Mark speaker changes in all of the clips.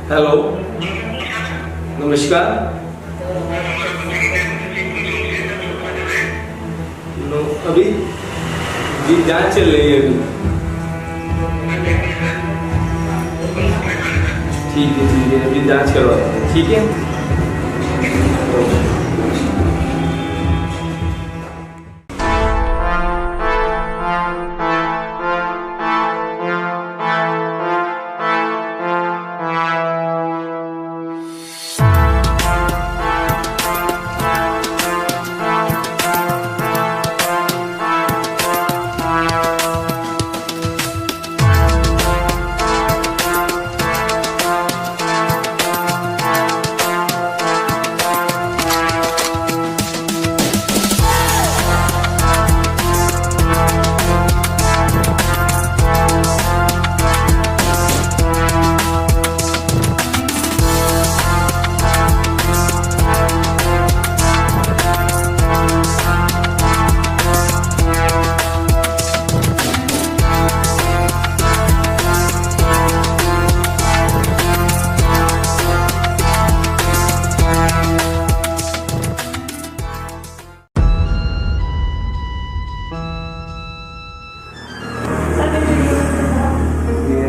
Speaker 1: Hello, नमस्कार। No, अभी जी जांच चल रही है अभी। ठीक है, अभी जांच करवाते हैं, ठीक है।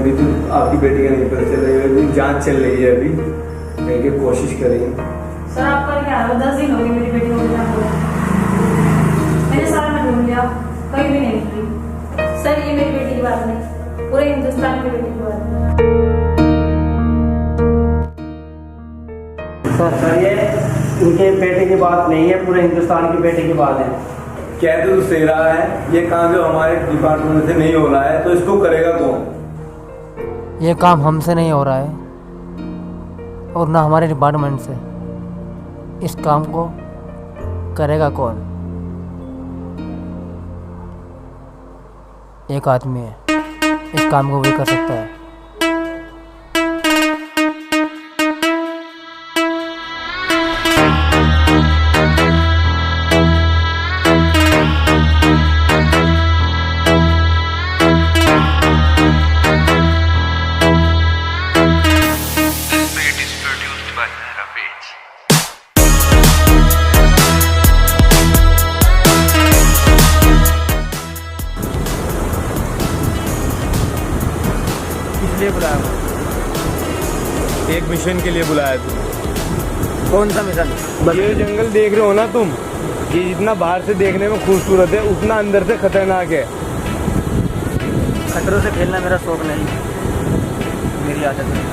Speaker 1: अभी तो आपकी बेटी का नहीं पता चल रहा है, अभी जांच चल रही है, अभी देखिए कोशिश करेंगे।
Speaker 2: सर आपका क्या है? 10 दिन हो गए मेरी बेटी को बिना बोले। मैंने सारा में ढूंढ लिया, कहीं भी नहीं मिली। सर ये मेरी बेटी की बात नहीं, पूरे हिंदुस्तान की बेटी की बात है।
Speaker 3: सर ये उनके बेटे की बात नहीं है, पूरे हिंदुस्तान की बेटे की बात है।
Speaker 1: कह तो सही रहा है, ये काम जो हमारे डिपार्टमेंट से नहीं हो रहा है तो इसको करेगा कौन?
Speaker 4: ये काम हमसे नहीं हो रहा है और ना हमारे डिपार्टमेंट से। इस काम को करेगा कौन? एक आदमी है, इस काम को वही कर सकता है।
Speaker 1: इसलिए बुलाया, एक मिशन के लिए बुलाया तुम।
Speaker 4: कौन सा मिशन?
Speaker 1: ये जंगल देख रहे हो ना तुम, ये जितना बाहर से देखने में खूबसूरत है उतना अंदर से खतरनाक है।
Speaker 4: खतरों से खेलना मेरा शौक नहीं, मेरी आदत है।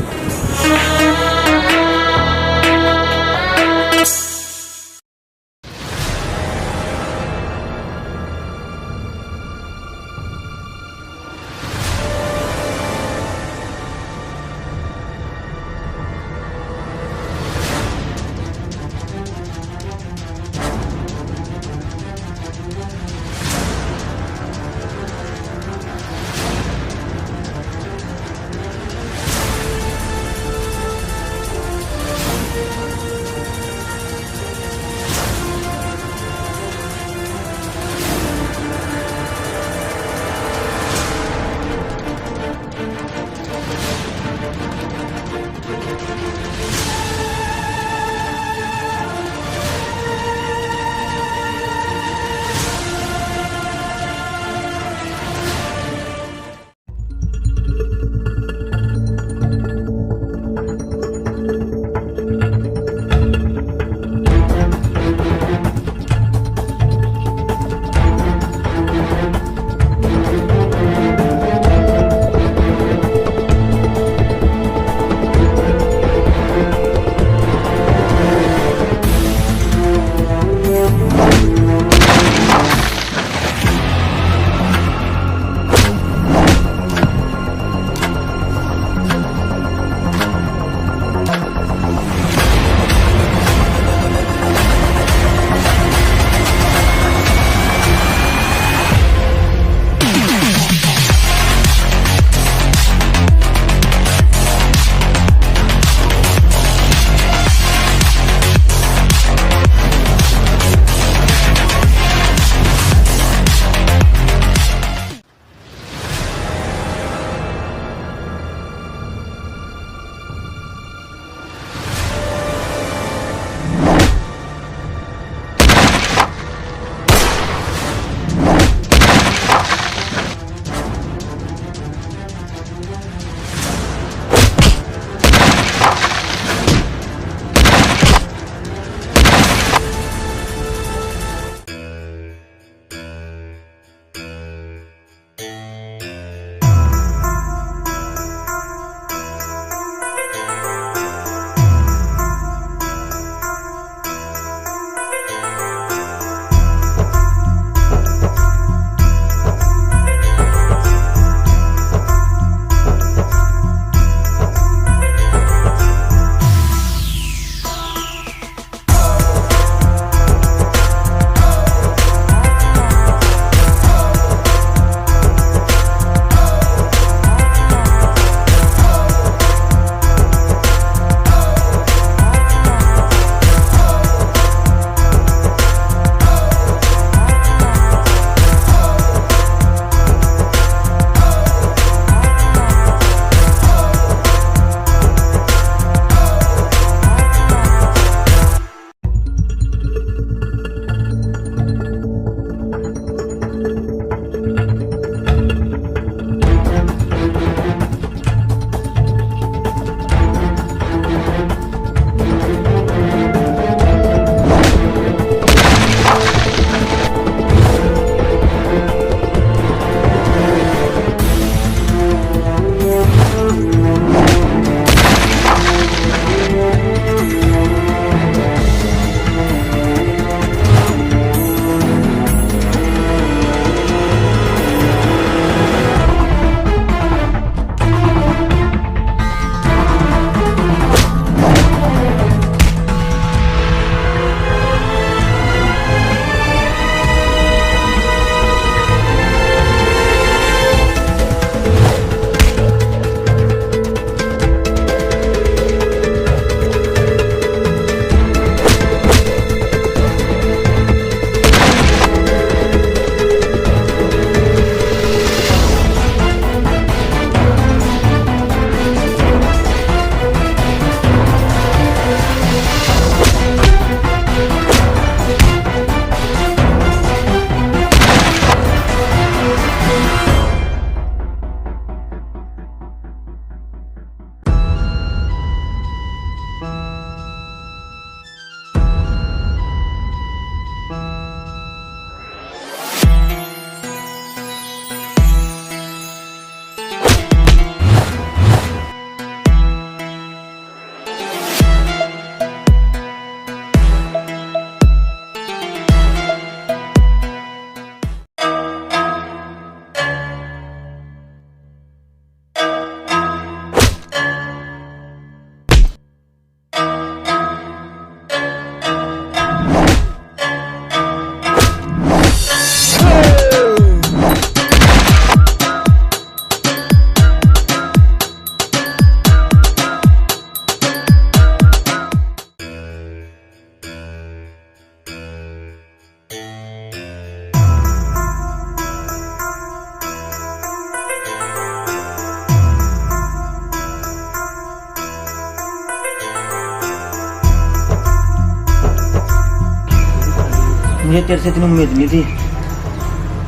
Speaker 5: मुझे तेरे से इतनी उम्मीद नहीं थी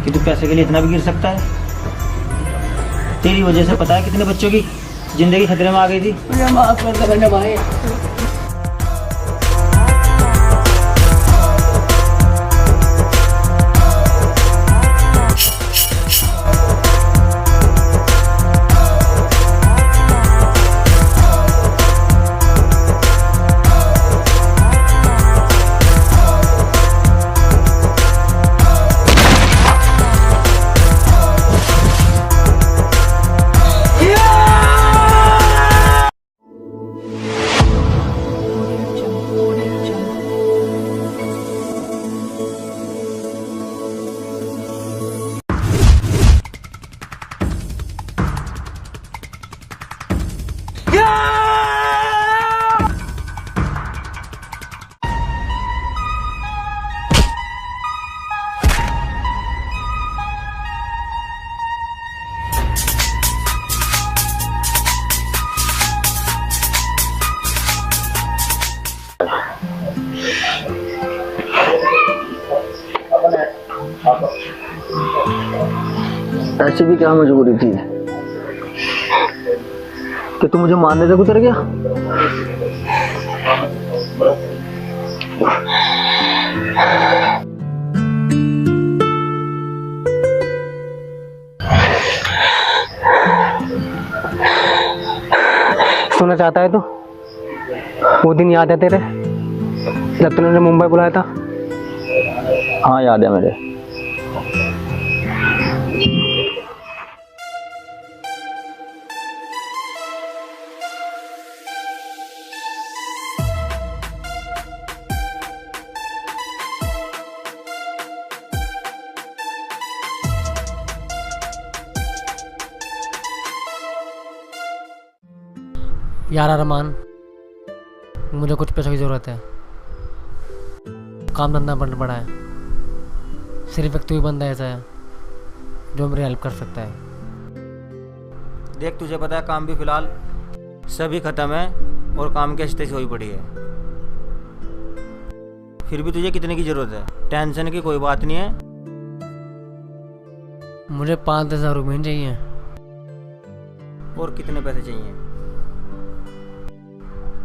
Speaker 5: कि तू पैसे के लिए इतना भी गिर सकता है। तेरी वजह से पता है कितने बच्चों की जिंदगी खतरे में आ गई थी।
Speaker 4: मुझे माफ कर दे मेरे भाई।
Speaker 5: ऐसी भी क्या मजबूरी थी कि तू मुझे मारने तक उतर गया?
Speaker 4: सुनना चाहता है तो वो दिन याद है तेरे जब तूने मुझे मुंबई बुलाया था?
Speaker 5: हाँ याद है मेरे।
Speaker 4: यार अरमान, मुझे कुछ पैसों की ज़रूरत है। काम धंधा बंद पड़ा है। सिर्फ एक तू ही बंदा ऐसा है जो मेरी हेल्प कर सकता है।
Speaker 5: देख तुझे पता है काम भी फिलहाल सभी खत्म है और काम की स्थिति हुई पड़ी है। फिर भी तुझे कितने की ज़रूरत है? टेंशन की कोई बात नहीं है।
Speaker 4: मुझे 5,000 रुपये चाहिए।
Speaker 5: और कितने पैसे चाहिए?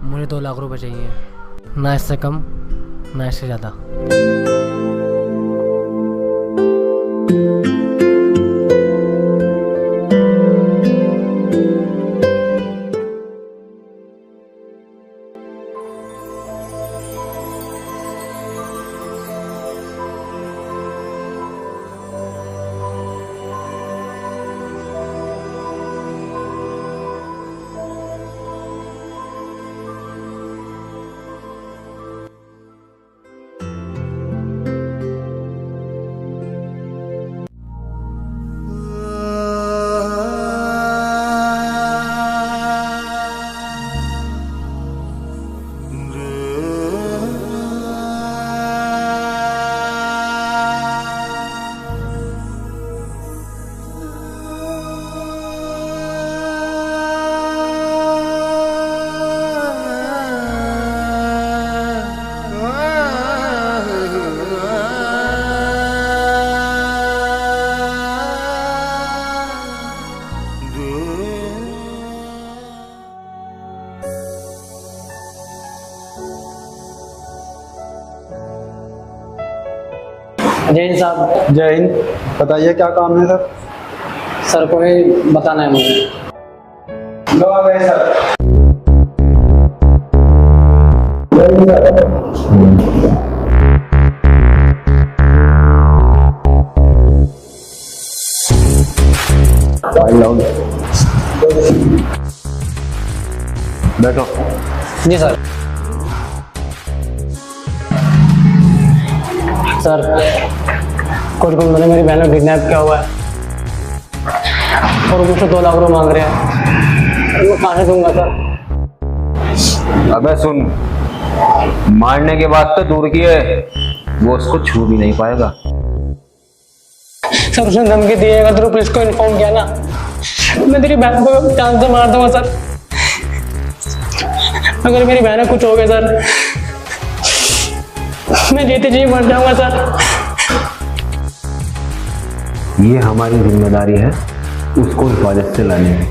Speaker 4: मुझे 2 लाख रुपए चाहिए, ना इससे कम ना इससे ज़्यादा।
Speaker 6: जय हिंद साहब।
Speaker 7: जय हिंद। बताइए क्या काम है सर?
Speaker 6: सर को ही बताना है मुझे।
Speaker 7: लो आ गए सर।
Speaker 1: बैठो।
Speaker 6: जी सर। सर कुछ गुंडों ने मेरी बहन को किडनैप किया हुआ है और मुझसे 2 लाख रुपए मांग रहे हैं। मैं कहाँ से दूंगा सर?
Speaker 1: अबे सुन, मारने के बाद तो दूर की है, वो उसको छू भी नहीं पाएगा।
Speaker 6: सर उसने धमकी दी है, अगर तू पुलिस को इन्फॉर्म किया ना मैं तेरी बहन को जान से मार दूंगा सर। अगर मेरी बहन को कुछ हो गया सर मैं जीते जी मर जाऊंगा सर।
Speaker 1: ये हमारी जिम्मेदारी है उसको हिफाजत से लाने की।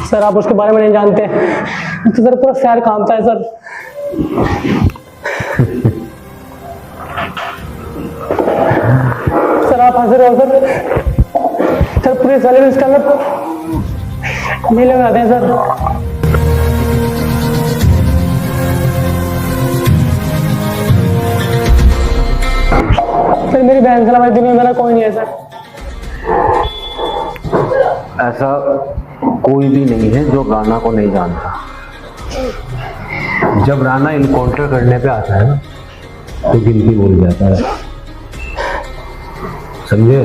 Speaker 6: सर आप उसके बारे में नहीं जानते, तो सर पूरा शहर कांपता है सर। सर आप हंस रहे हो सर। सर पुलिस वाले भी इसका नहीं लगाते हैं सर। सर मेरी बहन से हमारी दुनिया में मेरा कोई नहीं है सर।
Speaker 1: ऐसा कोई भी नहीं है जो राना को नहीं जानता। जब राना इनकाउंटर करने पे आता है ना तो गिनती भूल जाता है, समझे?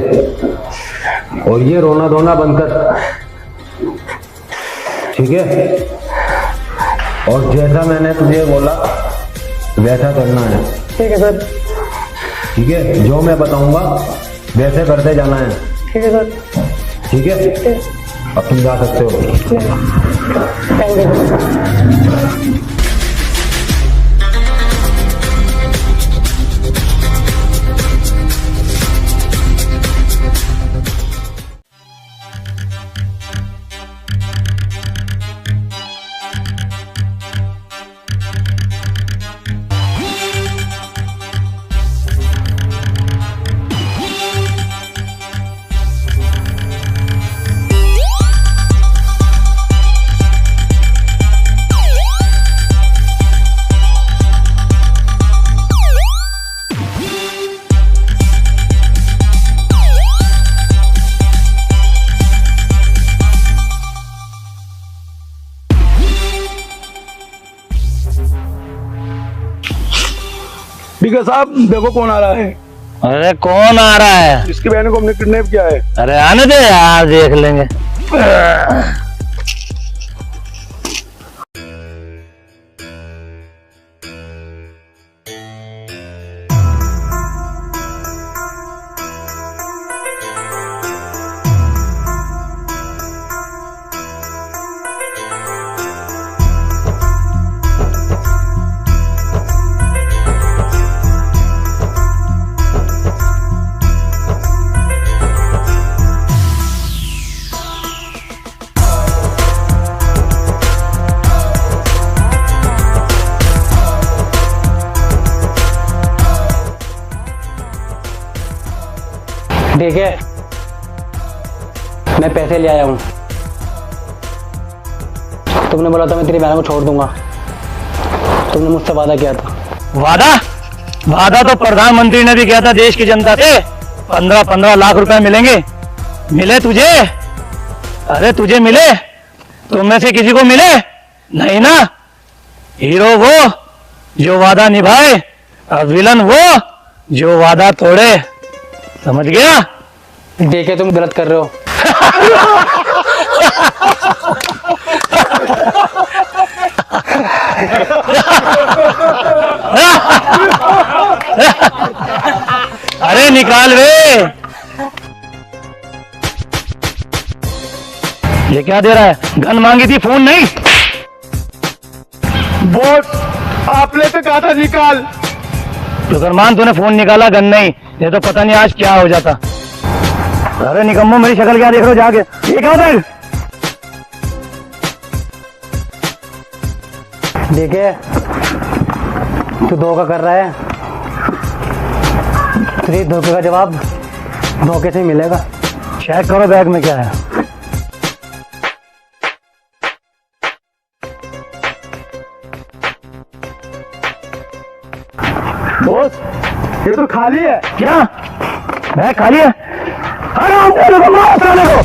Speaker 1: और ये रोना धोना बंद कर, ठीक है? और जैसा मैंने तुझे बोला वैसा करना है,
Speaker 6: ठीक है सर।
Speaker 1: ठीक है? जो मैं बताऊंगा वैसे करते जाना है,
Speaker 6: ठीक है सर।
Speaker 1: ठीक है? अब तुम जा सकते हो।
Speaker 6: Thank you sir.
Speaker 8: ठीक है साहब, देखो कौन आ रहा है।
Speaker 9: अरे कौन आ रहा है?
Speaker 8: इसकी बहन को हमने किडनैप किया है।
Speaker 9: अरे आने दे यार, देख लेंगे।
Speaker 6: ठीक है, मैं पैसे ले आया हूँ। तुमने बोला था मैं तेरी बहन को छोड़ दूंगा, तुमने मुझसे वादा किया था।
Speaker 9: वादा तो प्रधानमंत्री ने भी किया था देश की जनता से। 15-15 लाख रुपए मिलेंगे। मिले तुझे? अरे तुझे मिले? तुम में से किसी को मिले? नहीं ना। हीरो वो जो वादा निभाए और विलन वो जो वादा तोड़े। समझ गया?
Speaker 6: देखे तुम गलत कर रहे हो।
Speaker 9: अरे निकाल वे। ये क्या दे रहा है? गन मांगी थी, फोन नहीं।
Speaker 8: बोस आपने तो कहा था निकाल।
Speaker 9: शुक्रमान तूने फोन निकाला, गन नहीं। ये तो पता नहीं आज क्या हो जाता। अरे निकम्मो, मेरी शक्ल क्या देख रहे हो जाके? ये क्या बैग?
Speaker 6: देखे तू धोखा कर रहा है, तुझे धोखे का जवाब धोखे से ही मिलेगा।
Speaker 9: चेक करो बैग में क्या है।
Speaker 8: बोस ये तो खाली है।
Speaker 9: क्या बैग खाली है? आराम से लोगों मार साले को।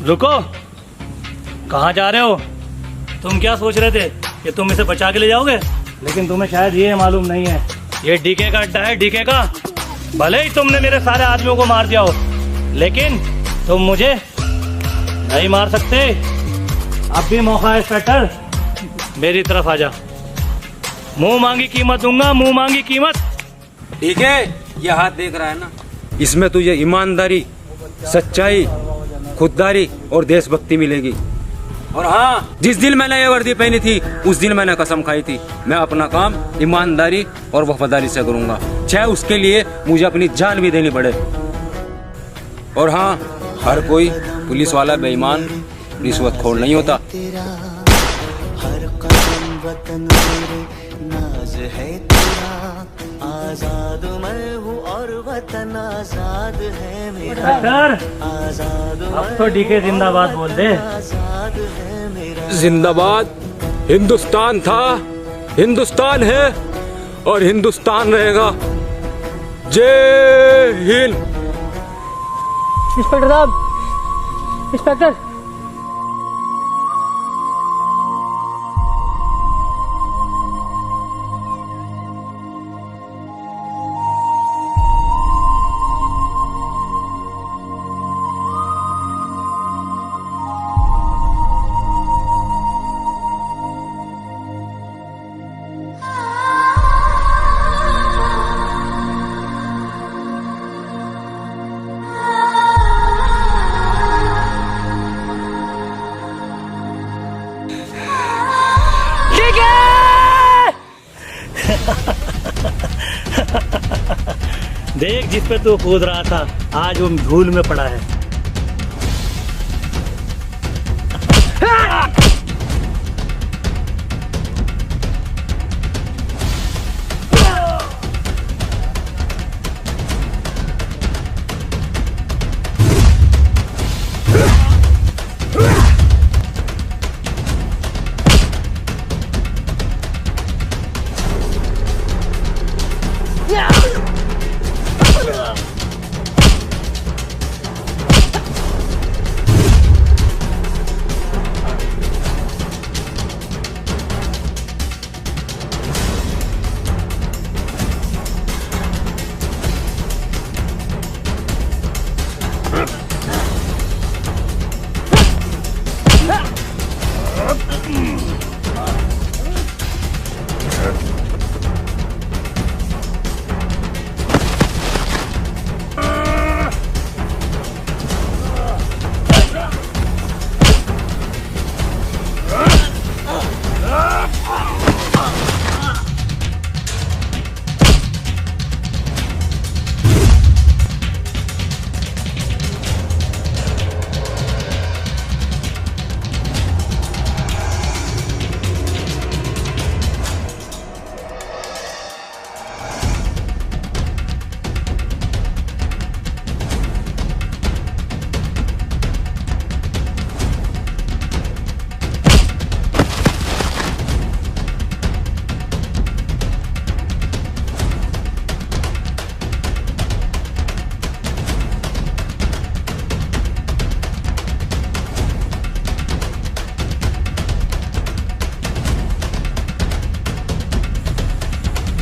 Speaker 9: रुको, कहाँ जा रहे हो? तुम क्या सोच रहे थे कि तुम इसे बचा के ले जाओगे? लेकिन तुम्हें शायद ये मालूम नहीं है, ये डीके का अड्डा है, डीके का। भले ही तुमने मेरे सारे आदमियों को मार दिया हो, लेकिन तुम मुझे नहीं मार सकते। अब भी मौका है इंस्पेक्टर, मेरी तरफ आ जा। मुंह मांगी कीमत दूंगा, मुंह मांगी कीमत।
Speaker 1: ठीक है, ये हाथ देख रहा है ना, इसमें तुझे ईमानदारी, सच्चाई, खुददारी और देशभक्ति मिलेगी। और हाँ, जिस दिन मैंने ये वर्दी पहनी थी उस दिन मैंने कसम खाई थी मैं अपना काम ईमानदारी और वफादारी से करूंगा, चाहे उसके लिए मुझे अपनी जान भी देनी पड़े। और हाँ, हर कोई पुलिस वाला बेईमान रिश्वतखोर नहीं होता।
Speaker 10: हर कदम वतन मेरे नाज है तेरा, आजाद मैं हूँ और वतन आजाद है मेरा। आजाद
Speaker 9: अब तो डीके जिंदाबाद बोल दे।
Speaker 10: आजाद है मेरा।
Speaker 1: जिंदाबाद। हिंदुस्तान था, हिंदुस्तान है और हिंदुस्तान रहेगा। जय हिंद।
Speaker 4: इंस्पेक्टर साहब, इंस्पेक्टर।
Speaker 9: देख, जिस पे तू कूद रहा था आज वो धूल में पड़ा है।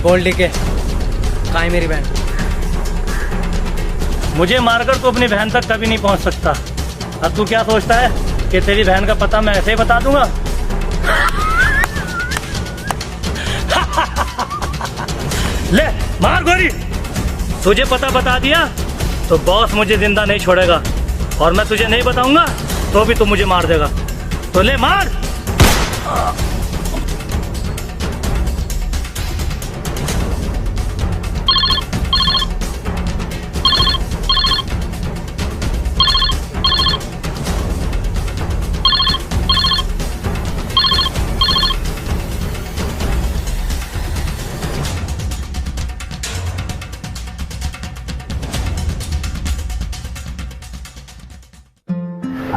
Speaker 4: बोल डीके, कहाँ है मेरी बहन?
Speaker 9: मुझे मारकर तू अपनी बहन तक कभी नहीं पहुंच सकता। अब तू क्या सोचता है कि तेरी बहन का पता मैं ऐसे ही बता दूंगा? ले मार गोली। तुझे पता बता दिया तो बॉस मुझे जिंदा नहीं छोड़ेगा, और मैं तुझे नहीं बताऊंगा तो भी तू मुझे मार देगा। तो ले मार।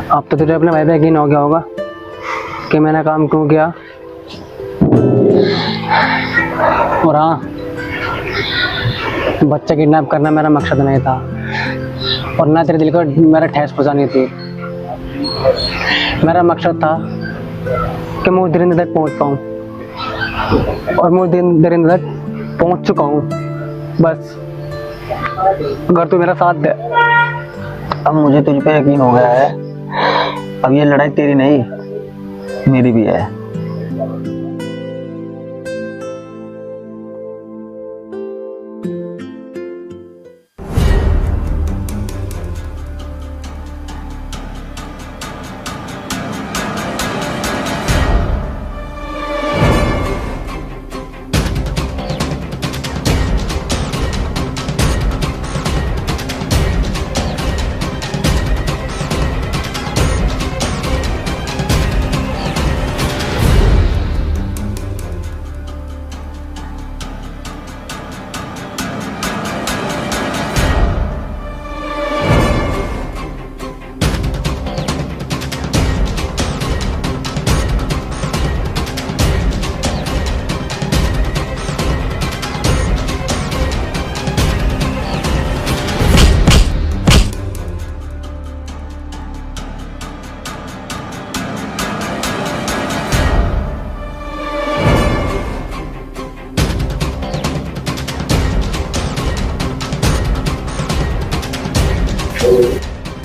Speaker 4: अब तो तुझे अपने भाई पे यकीन हो गया होगा कि मैंने काम क्यों किया। और हाँ, बच्चा किडनैप करना मेरा मकसद नहीं था और ना तेरे दिल को मेरा ठेस पहुंचानी थी।
Speaker 6: मेरा मकसद था कि मैं उस दरिंदे तक पहुंच पाऊं, और मैं उस दरिंदे तक पहुंच चुका हूं। बस अगर तू मेरा साथ दे।
Speaker 5: अब मुझे तुझ पे यकीन हो गया है। अब ये लड़ाई तेरी नहीं, मेरी भी है।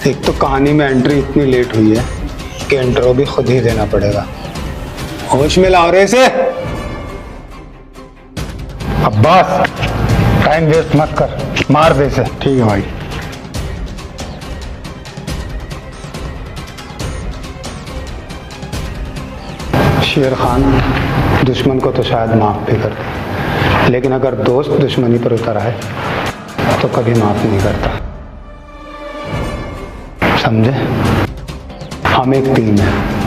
Speaker 7: एक तो कहानी में एंट्री इतनी लेट हुई है कि इंट्रो भी खुद ही देना पड़ेगा। होश में लाओ रे इसे। अब्बास, टाइम वेस्ट मत कर, मार दे इसे। ठीक है भाई। शेर खान दुश्मन को तो शायद माफ भी करता, लेकिन अगर दोस्त दुश्मनी पर उतर आए तो कभी माफ नहीं करता। समझे? हम एक टीम है।